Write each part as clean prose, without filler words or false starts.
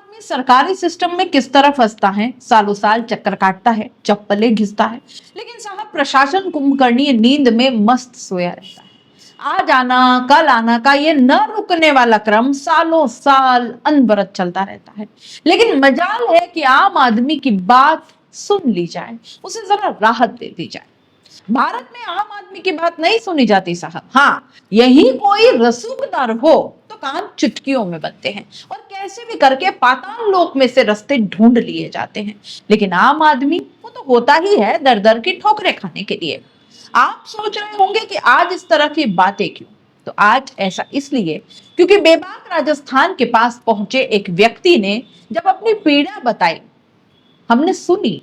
आदमी सरकारी सिस्टम में किस तरह फंसता है, सालों साल चक्कर काटता है, चप्पलें घिसता है, लेकिन साहब प्रशासन कुंभकर्णीय नींद में मस्त सोया रहता है। आज आना कल आना का ये न रुकने वाला क्रम सालों साल अनवरत चलता रहता है। लेकिन मजाल है कि आम आदमी की बात सुन ली जाए, उसे जरा राहत दे दी जाए। भारत में आम आदमी की बात नहीं सुनी जाती साहब। हाँ, यही कोई रसूखदार हो तो काम चुटकियों में बनते हैं और कैसे भी करके पाताल लोक में से रास्ते ढूंढ लिए जाते हैं। लेकिन आम आदमी वो तो होता ही है दर दर की ठोकरें खाने के लिए। आप सोच रहे होंगे कि आज इस तरह की बातें क्यों? तो आज ऐसा इसलिए क्योंकि बेबाक राजस्थान के पास पहुंचे एक व्यक्ति ने जब अपनी पीड़ा बताई, हमने सुनी,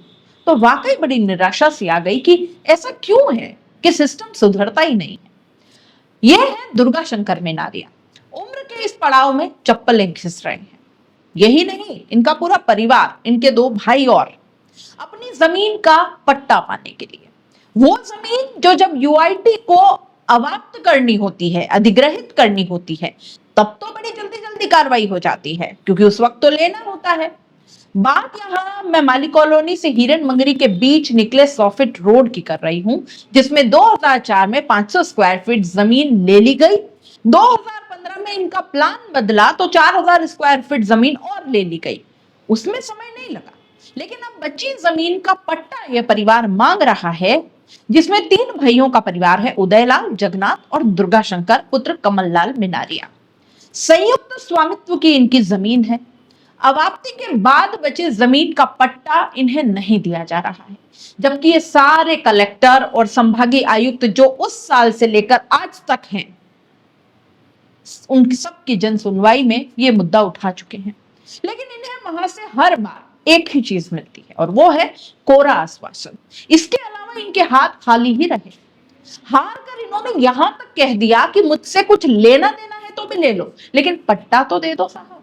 तो वाकई बड़ी निराशा सी आ गई कि ऐसा क्यों है कि सिस्टम सुधरता ही नहीं है। यह है दुर्गा शंकर मेनारिया। उम्र के इस पड़ाव में चप्पलें घिस रहे हैं। यही नहीं, इनका पूरा परिवार, इनके 2 भाई और अपनी जमीन का पट्टा पाने के लिए, वो जमीन जो जब यूआईटी को अवाप्त करनी होती है, अधिग्रहित करनी होती है, तब तो बड़ी जल्दी जल्दी कार्रवाई हो जाती है क्योंकि उस वक्त तो लेना होता है। बात यहाँ मैं माली कॉलोनी से हिरन मंगरी के बीच निकले 100 फीट रोड की कर रही हूँ, जिसमें 2004 में 500 स्क्वायर फीट जमीन ले ली गई। 2015 में इनका प्लान बदला तो 4000 स्क्वायर फीट जमीन और ले ली गई। उसमें समय नहीं लगा, लेकिन अब बची जमीन का पट्टा यह परिवार मांग रहा है, जिसमें 3 भाइयों का परिवार है, उदयलाल, जगन्नाथ और दुर्गा शंकर पुत्र कमललाल मेनारिया। संयुक्त स्वामित्व की इनकी जमीन है। अवाप्ति के बाद बचे जमीन का पट्टा इन्हें नहीं दिया जा रहा है, जबकि ये सारे कलेक्टर और संभागीय आयुक्त जो उस साल से लेकर आज तक हैं, उनकी सबकी जन सुनवाई में ये मुद्दा उठा चुके हैं। लेकिन इन्हें वहां से हर बार एक ही चीज मिलती है और वो है कोरा आश्वासन। इसके अलावा इनके हाथ खाली ही रहे। हार कर इन्होंने यहां तक कह दिया कि मुझसे कुछ लेना देना है तो भी ले लो, लेकिन पट्टा तो दे दो साहब।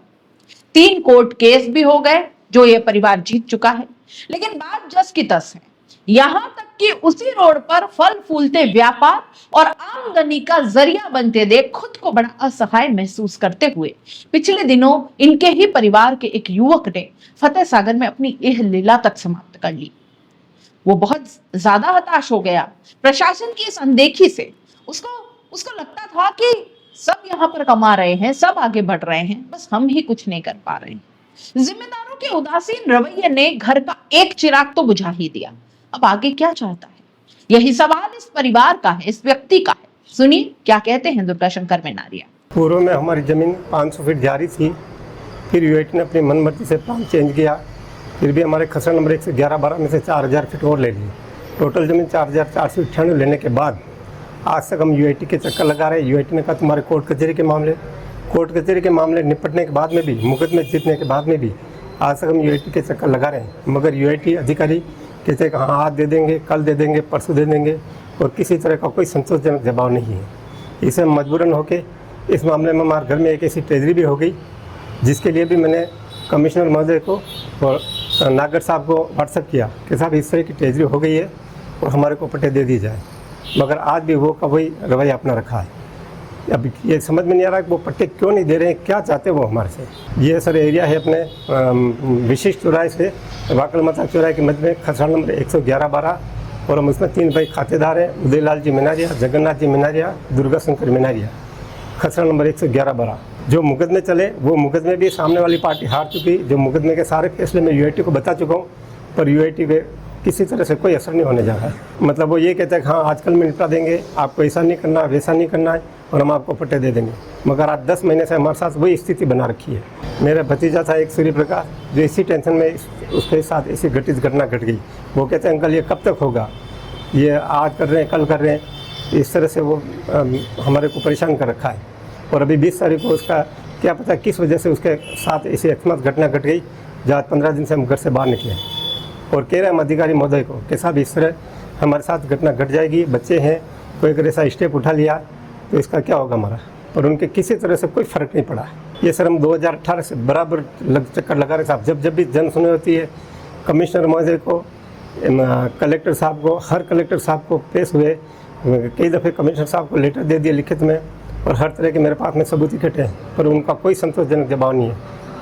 3 कोर्ट केस भी हो गए जो ये परिवार जीत चुका है, लेकिन बात जस की तस है। यहां तक कि उसी रोड पर फल फूलते व्यापार और आमदनी का जरिया बनते देख खुद को बड़ा असहाय महसूस करते हुए पिछले दिनों इनके ही परिवार के एक युवक ने फतेह सागर में अपनी यह लीला तक समाप्त कर ली। वो बहुत ज्यादा हताश हो गया प्रशासन की इस अनदेखी से। उसको लगता था कि सब यहाँ पर कमा रहे हैं, सब आगे बढ़ रहे हैं, बस हम ही कुछ नहीं कर पा रहे हैं। जिम्मेदारों के उदासीन रवैये ने घर का एक चिराग तो बुझा ही दिया। अब आगे क्या चाहता है? यही सवाल इस परिवार का है, इस व्यक्ति का है। सुनिए क्या कहते हैं दुर्गा शंकर मेनारिया। पूर्व में हमारी जमीन 500 फीट जारी थी, फिर यूआईटी ने अपनी मनमर्जी से प्लान चेंज किया, फिर भी हमारे खसरा नंबर 111-12 में से 4000 फीट और ले ली। टोटल जमीन 4498 लेने के बाद आज तक हम यूआईटी के चक्कर लगा रहे हैं। यूआईटी ने कहा तुम्हारे कोर्ट कचहरी के मामले निपटने के बाद में भी, मुकदमे जीतने के बाद में भी आज तक हम यूआईटी के चक्कर लगा रहे हैं, मगर यूआईटी अधिकारी कहते हैं कि हाँ आज दे देंगे, कल दे देंगे, परसों दे देंगे, और किसी तरह का कोई संतोषजनक जवाब नहीं है। इसे हम मजबूरन होकर इस मामले में हमारे घर में एक ऐसी ट्रेजरी भी हो गई, जिसके लिए भी मैंने कमिश्नर महोदय को और नागर साहब को व्हाट्सएप किया कि साहब इस तरह की ट्रेजरी हो गई है और हमारे को पट्टे दे दी जाए, मगर आज भी वो का वही रवैया अपना रखा है। अब ये समझ में नहीं आ रहा कि वो पट्टे क्यों नहीं दे रहे हैं, क्या चाहते हैं वो हमारे से। ये सर एरिया है अपने विशिष्ट चौराहे से वाकल मता चौराहे के मध्य में खसरा नंबर 111-12, और हम उसमें 3 भाई खातेदार हैं, उदयलाल जी मेनारिया, जगन्नाथ जी मेनारिया, दुर्गा शंकर मेनारिया। खसरा नंबर 111-12 जो मुकदमे चले, वो मुकदमे भी सामने वाली पार्टी हार चुकी। जो मुकदमे के सारे फैसले मैं यूआईटी को बता चुका हूँ, पर यूआईटी पे किसी तरह से कोई असर नहीं होने जा रहा है। मतलब वो ये कहते हैं कि हाँ आजकल में निपटा देंगे, आपको ऐसा नहीं करना, वैसा नहीं करना है, और हम आपको पट्टे दे देंगे, मगर आज 10 महीने से हमारे साथ वही स्थिति बना रखी है। मेरा भतीजा था एक सूर्य प्रकाश, जो इसी टेंशन में उसके साथ ऐसी घटित घटना घट गई। वो कहते हैं अंकल ये कब तक होगा, ये आज कर रहे हैं, कल कर रहे हैं, इस तरह से वो हमारे को परेशान कर रखा है। और अभी 20 तारीख को उसका क्या पता किस वजह से उसके साथ ऐसी अकस्मात घटना घट गई, जहाँ 15 दिन से हम घर से बाहर निकले, और कह रहे हैं हम अधिकारी महोदय को कि साहब इस तरह हमारे साथ घटना घट जाएगी, बच्चे हैं, कोई अगर ऐसा स्टेप उठा लिया तो इसका क्या होगा हमारा। और उनके किसी तरह से कोई फ़र्क नहीं पड़ा। ये सर हम 2018 से बराबर चक्कर लगा रहे साहब, जब भी जन सुनवाई होती है, कमिश्नर महोदय को, कलेक्टर साहब को, हर कलेक्टर साहब को पेश हुए, कई दफ़े कमिश्नर साहब को लेटर दे दिए लिखित में, और हर तरह के मेरे पास में सबूत इकट्ठे हैं, पर उनका कोई संतोषजनक जवाब नहीं है।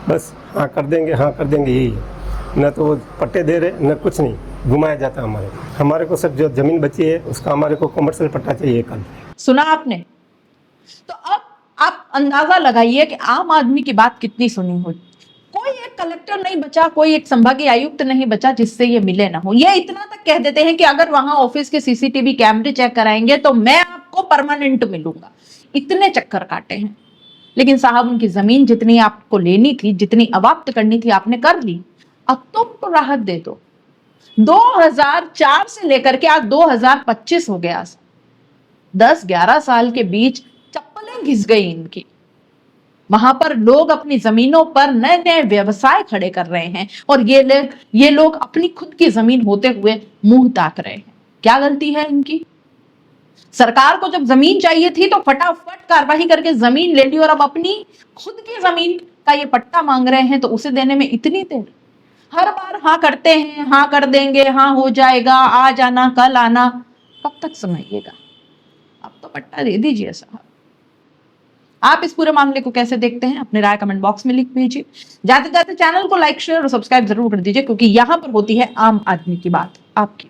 बस हाँ कर देंगे यही है। न तो वो पट्टे दे रहे न कुछ नहीं, घुमाया जाता हमारे को सर जो ज़मीन बची है उसका हमारे को कमर्शियल पट्टा चाहिए कल। सुना आपने? तो अब आप अंदाजा लगाइए कि आम आदमी की बात कितनी सुनी हो। कोई एक कलेक्टर नहीं बचा, कोई एक संभागीय आयुक्त नहीं बचा जिससे ये मिले ना हो। ये इतना तक कह देते हैं कि अगर वहां ऑफिस के सीसीटीवी कैमरे चेक कराएंगे तो मैं आपको परमानेंट मिलूंगा। इतने चक्कर काटे हैं। लेकिन साहब उनकी जमीन जितनी आपको लेनी थी, जितनी अवाप्त करनी थी, आपने कर ली। अब तो उनको राहत दे दो। 2004 से लेकर के आज 2025 हो गया, 10-11 साल के बीच चप्पलें घिस गई इनकी। वहां पर लोग अपनी जमीनों पर नए नए व्यवसाय खड़े कर रहे हैं और ये लोग अपनी खुद की जमीन होते हुए मुंह ताक रहे हैं। क्या गलती है इनकी? सरकार को जब जमीन चाहिए थी तो फटाफट कार्रवाई करके जमीन ले ली और अब अपनी खुद की जमीन का ये पट्टा मांग रहे हैं तो उसे देने में इतनी देर। हर बार हाँ करते हैं, हाँ कर देंगे, हाँ हो जाएगा, आज आना कल आना। कब तक सुनाइएगा? अब तो पट्टा दे दीजिए साहब। आप इस पूरे मामले को कैसे देखते हैं? अपने राय कमेंट बॉक्स में लिख भेजिए। जाते जाते चैनल को लाइक, शेयर और सब्सक्राइब जरूर कर दीजिए, क्योंकि यहां पर होती है आम आदमी की बात, आपकी।